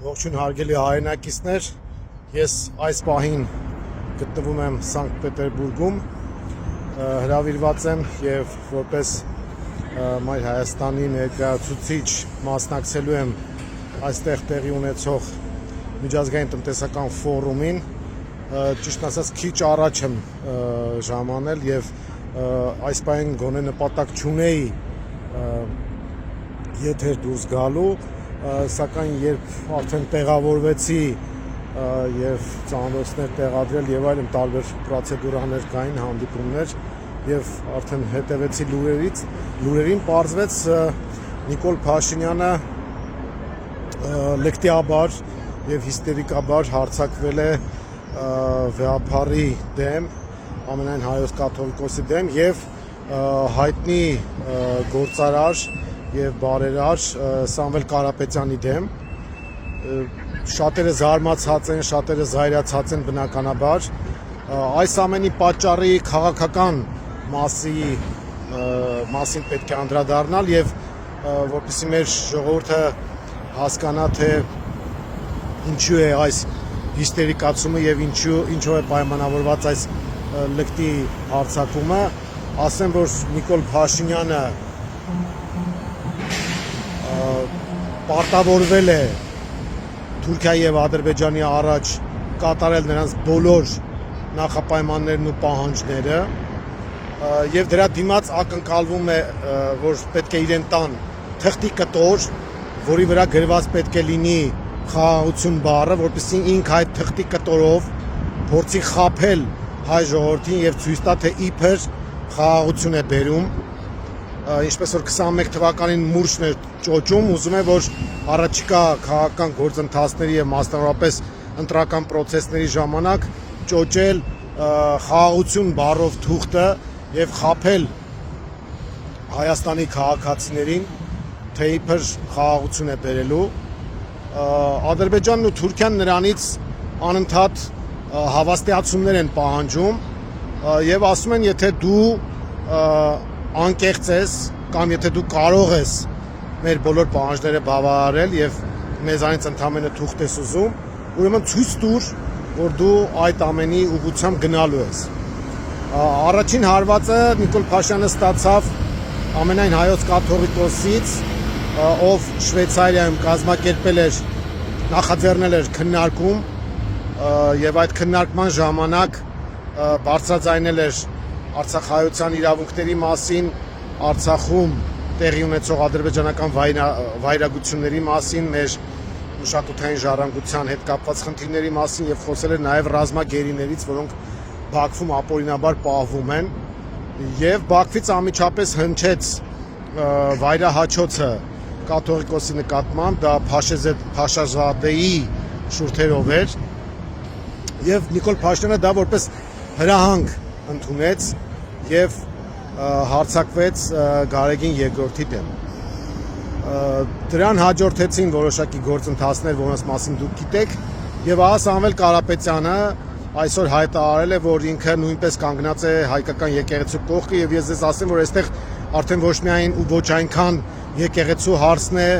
Ողջույն հարգելի հայրենակիցներ, ես այս պահին գտնվում եմ Սանկտ Պետերբուրգում, հրավիրված եմ եւ որպես Մայր Հայաստանի ներկայացուցիչ մասնակցելու եմ այստեղ տեղի ունեցող միջազգային տնտեսական ֆորումին, ճիշտ ասած քիչ առաջ եմ ժամանել եւ այս պահին գոնե նպատակ չունեի եթեր դուրս գալու, սակայն երբ արդեն տեղավորվեցի եւ ծանոթներ տեղադրել եւ այլն տարբեր պրոցեդուրաներ կային, հանդիպումներ եւ արդեն հետևեցի լուրերին, պարզվեց Նիկոլ Փաշինյանը լկտիաբար եւ հիստերիկաբար հարձակվել է վեհապարի դեմ, ամենայն հայոց կաթողիկոսի դեմ եւ հայտնի գործարար եւ բարերար Սամվել Կարապետյանի դեմ։ Շատերը զարմացած են, շատերը զայրացած են բնականաբար։ Այս ամենի պատճառի քաղաքական մասին պետք է անդրադառնալ եւ որպեսզի մեր ժողովուրդը հասկանա, թե ինչու է այս հիստերիկացումը եւ ինչով է պայմանավորված այս լկտի հարձակումը։ Ասեմ, որ Նիկոլ Փաշինյանը պարտավորվել է Թուրքիայի եւ Ադրբեջանի առաջ կատարել նրանց բոլոր նախապայմաններն ու պահանջները եւ դրա դիմաց ակնկալվում է, որ պետք է իրեն տան թղթի կտոր, որի վրա գրված պետք է լինի խաղաղություն բառը, որպեսզի ինքը այդ թղթի կտորով փորձի խաբել հայ ժողովրդին եւ ցույց տա, թե իբր խաղաղություն է բերում, ինչպես որ 21 թվականին մուրշն էր ճոճում, ուզում է, որ առաջիկա քաղաքական գործընթացների եւ մասնավորապես ընտրական պրոցեսների ժամանակ ճոճել խաղաղություն բառով թուղթը եւ խաբել Հայաստանի քաղաքացիներին, թե իբր խաղաղություն է բերելու։ Ադրբեջանն ու Թուրքիան նրանից անընդհատ հավաստիացումներ են պահանջում եւ ասում են, եթե դու անկեղծ ես կամ եթե դու կարող ես մեր բոլոր պահանջները բավարարել եւ մեզանից ընդամենը թուղթ ես ուզում, ուրեմն ցույց տուր, որ դու այդ ամենի ուղղությամբ գնալու ես։ Առաջին հարվածը Նիկոլ Փաշինյանը ստացավ ամենայն հայոց կաթողիկոսից, ով Շվեյցարիայում կազմակերպել էր, նախաձեռնել էր քննարկում եւ այդ քննարկման ժամանակ բարձրաձայնել էր արցախայության իրավունքների մասին, Արցախում տեղի ունեցող ադրբեջանական վայրագությունների մասին, մեր մշակութային ժառանգության հետ կապված խնդիրների մասին եւ խոսել էր նաեւ ռազմագերիներից, որոնք Բաքվում ապօրինաբար պահվում են, եւ Բաքվից անմիջապես հնչեց վայրահաչոցը կաթողիկոսի նկատմամբ, դա Փաշազադեի շուրթերով էր, եւ Նիկոլ Փաշինյանը դա որպես հրահանգ ընդունեց եւ հարձակվեց Գարեգին II դեմ։ Դրան հաջորդեցին որոշակի գործընթացներ, որոնց մասին դուք գիտեք, եւ ահա Սամվել Կարապետյանը այսօր հայտարարել է, որ ինքը նույնպես կանգնած է հայկական եկեղեցու կողքը եւ ես ձեզ ասեմ, որ այստեղ արդեն ոչ միայն ու ոչ այնքան եկեղեցու հարցն է,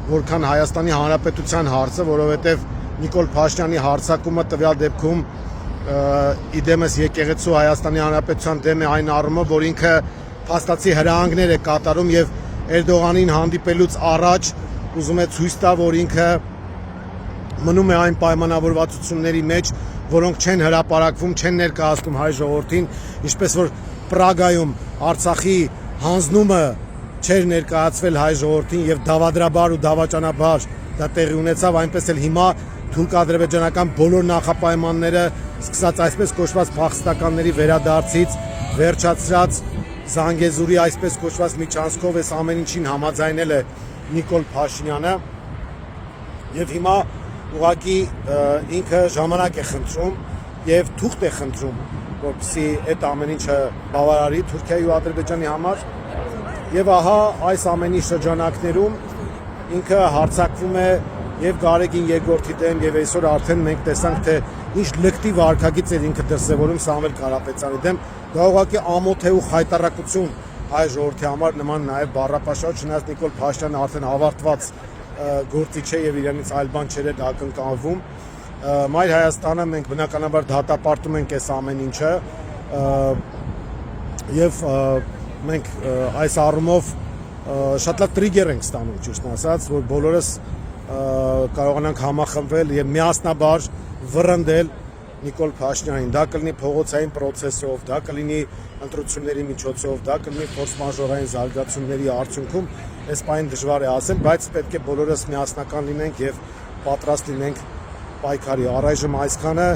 որքան Հայաստանի Հանրապետության հարցը, որովհետեւ Նիկոլ Փաշինյանի հարձակումը տվյալ դեպքում իդեմս եկեղեցու Հայաստանի Հանրապետության դեմ է այն առումով, որ ինքը փաստացի հրահանգներ է կատարում եւ Էրդողանին հանդիպելուց առաջ ուզում է ցույց տա, որ ինքը մնում է այն պայմանավորվածությունների մեջ, որոնք չեն հրապարակվում, չեն ներկայացնում հայ ժողովրդին, ինչպես որ Պրագայում Արցախի հանձնումը չէր ներկայացվել հայ ժողովրդին եւ դավադրաբար ու դավաճանաբար դա տեղի ունեցավ, այնպես էլ հիմա թուրք-ադրբեջանական բոլոր նախապայմանները սկսած այսպես կոչված փախստականների վերադարձից վերջացրած Զանգեզուրի այսպես կոչված միջանցքով այս ամեն ինչին համաձայնել է Նիկոլ Փաշինյանը եւ հիմա ուղղակի ինքը ժամանակ է խնդրում եւ թուղթ է խնդրում, որպեսզի այդ ամեն ինչը բավարարի Թուրքիայի ու Ադրբեջանի համար եւ ահա այս ամենի շրջանակներում ինքը հարձակվում է եւ Գարեգին II դեմ եւ այսօր արդեն մենք տեսանք, թե ինչ լկտի վարքագիծ էր ինքը դրսևորում Սամվել Կարապետյանի դեմ, դա ուղղակի ամոթ է ու խայտարակություն հայ ժողովրդի համար, նման նաեւ բառապաշար, չնայած Նիկոլ Փաշինյանը արդեն ավարտված գործիչ է եւ իրանից այլ բան չէր ակնկալվում։ Մայր Հայաստանը մենք բնականաբար դատապարտում ենք այս ամեն ինչը եւ մենք այս առումով շատ լավ տրիգեր ենք ստանում, ճիշտ ասած, որ բոլորս կարողանանք համախմբվել եւ միասնաբար վռնդել Նիկոլ Փաշինյանին, դա կլինի փողոցային process-ով, դա կլինի ընտրությունների միջոցով, դա կլինի ֆորս մաժորային զարգացումների արդյունքում, այս բանը դժվար է ասել, բայց պետք է բոլորս միասնական լինենք եւ պատրաստ լինենք պայքարի։ Առայժմ այսքանը,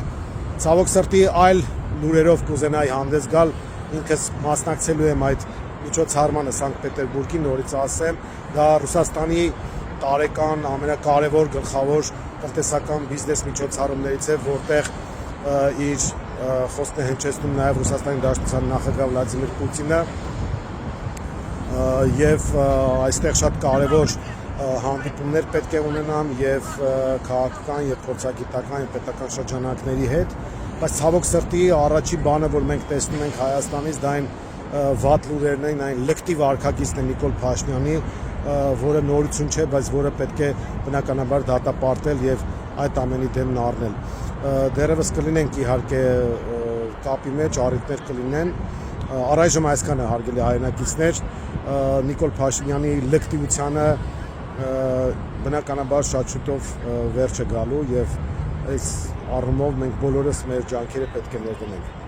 ցավոք սրտի այլ լուրերով կուզենայի հանդես գալ, ինքս մասնակցելու եմ այդ միջոցառմանը Սանկտ Պետերբուրգի, նորից ասեմ, դա Ռուսաստանի տարեկան ամենակարևոր գլխավոր տնտեսական բիզնես միջոցառումներից է, որտեղ իր խոսքն է հնչեցնում նաև Ռուսաստանի Դաշնության նախագահ Վլադիմիր Պուտինը եւ այստեղ շատ կարևոր հանդիպումներ պետք է ունենան եւ քաղաքական եւ փորձագիտական եւ պետական շրջանակների հետ, բայց ցավոք սրտի առաջի բանը, որ մենք տեսնում ենք Հայաստանից, դա այն վատ լուրերն են, այն լկտիվ արկակիցն է Նիկոլ Փաշինյանի, որը նորություն չէ, բայց որը պետք է բնականաբար դատապարտել եւ այդ ամենի դեմն առնել։ Դերևս կլինենք իհարկե կապի մեջ, առիթներ կլինեն։ Առայժմ այսքանը հարգելի հայրենակիցներ, Նիկոլ Փաշինյանի լկտիվությանը բնականաբար շատ շուտով վերջ է գալու եւ այս առումով մենք բոլորս մեր ջանքերը պետք է ներդնենք։